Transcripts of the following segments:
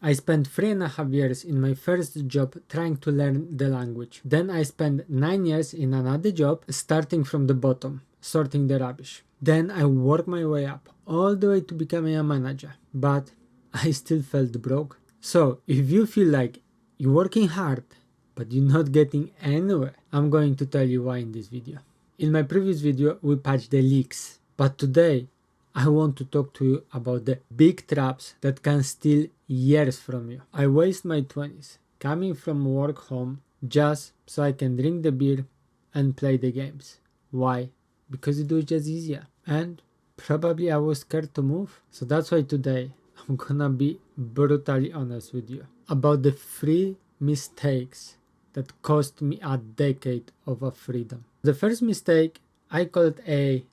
I spent 3.5 years in my first job trying to learn the language. Then I spent 9 years in another job starting from the bottom, sorting the rubbish. Then I worked my way up all the way to becoming a manager, but I still felt broke. So if you feel like you're working hard but you're not getting anywhere, I'm going to tell you why in this video. In my previous video we patched the leaks, but today I want to talk to you about the big traps that can steal years from you. I waste my 20s coming from work home just so I can drink the beer and play the games. Why? Because it was just easier, and probably I was scared to move. So that's why today I'm gonna be brutally honest with you about the 3 mistakes that cost me a decade of a freedom. The first mistake, I call it a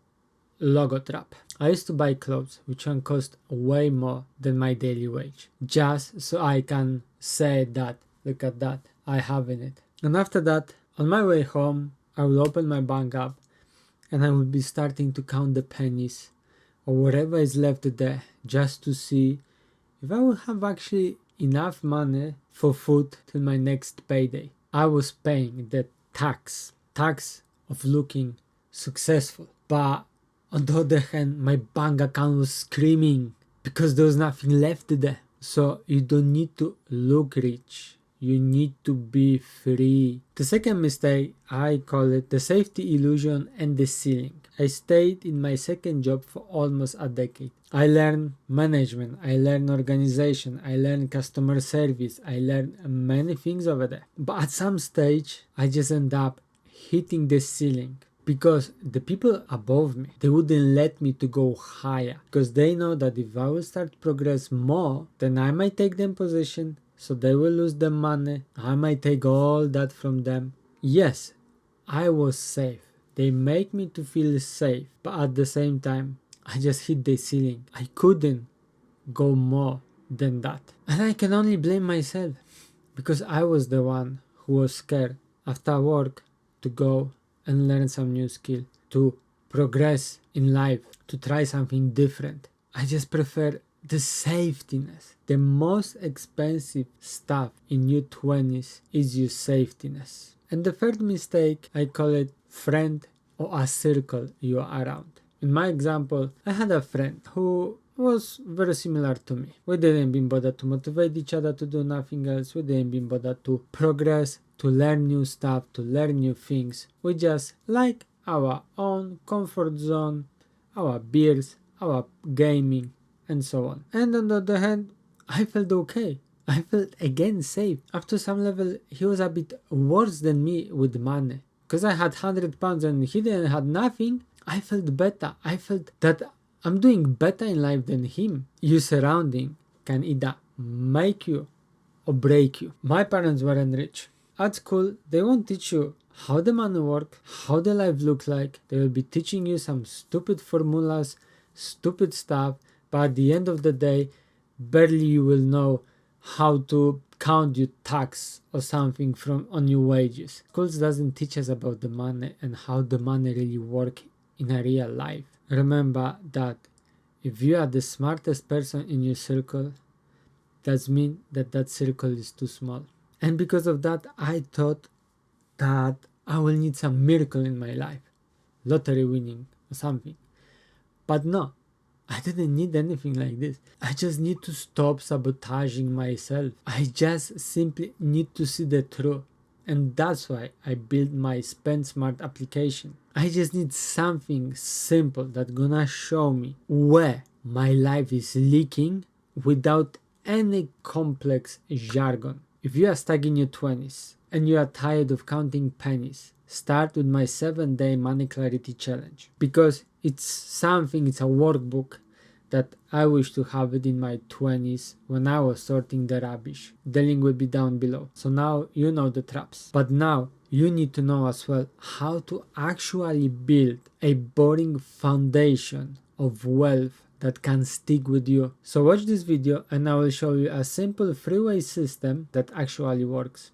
logo trap. I used to buy clothes which can cost way more than my daily wage, just so I can say that, look at that, I have in it. And after that, on my way home, I will open my bank app and I will be starting to count the pennies or whatever is left there, just to see if I will have actually enough money for food till my next payday. I was paying the tax of looking successful, but on the other hand, my bank account was screaming because there was nothing left there. So you don't need to look rich, you need to be free. The second mistake, I call it the safety illusion and the ceiling. I stayed in my second job for almost a decade. I learned management, I learned organization, I learned customer service, I learned many things over there. But at some stage, I just end up hitting the ceiling, because the people above me, they wouldn't let me to go higher, because they know that if I will start progress more, then I might take them position, so they will lose the money, I might take all that from them. Yes, I was safe. They make me to feel safe, but at the same time, I just hit the ceiling. I couldn't go more than that. And I can only blame myself, because I was the one who was scared after work to go and learn some new skill, to progress in life, to try something different. I just prefer the safetiness. The most expensive stuff in your 20s is your safetiness. And the third mistake, I call it friend or a circle you are around. In my example, I had a friend who was very similar to me. We didn't even bother to motivate each other to do nothing else. We didn't even bother to progress, to learn new stuff, to learn new things. We just like our own comfort zone, our beers, our gaming, and so on. And on the other hand, I felt okay. I felt again safe. Up to some level, he was a bit worse than me with money. Because I had £100 and he didn't have nothing, I felt better. I felt that I'm doing better in life than him. Your surrounding can either make you or break you. My parents weren't rich. At school, they won't teach you how the money works, how the life looks like. They will be teaching you some stupid formulas, stupid stuff, but at the end of the day, barely you will know how to count your tax or something from on your wages. Schools doesn't teach us about the money and how the money really works in a real life. Remember that if you are the smartest person in your circle, that means that that circle is too small. And because of that, I thought that I will need some miracle in my life, lottery winning or something. But no, I didn't need anything like this. I just need to stop sabotaging myself. I just simply need to see the truth. And that's why I built my Spend Smart application. I just need something simple that's gonna show me where my life is leaking without any complex jargon. If you are stuck in your 20s and you are tired of counting pennies, start with my 7-day money clarity challenge, because it's a workbook that I wish to have it in my 20s when I was sorting the rubbish. The link will be down below. So now you know the traps. But now you need to know as well how to actually build a boring foundation of wealth that can stick with you. So watch this video and I will show you a simple 3-way system that actually works.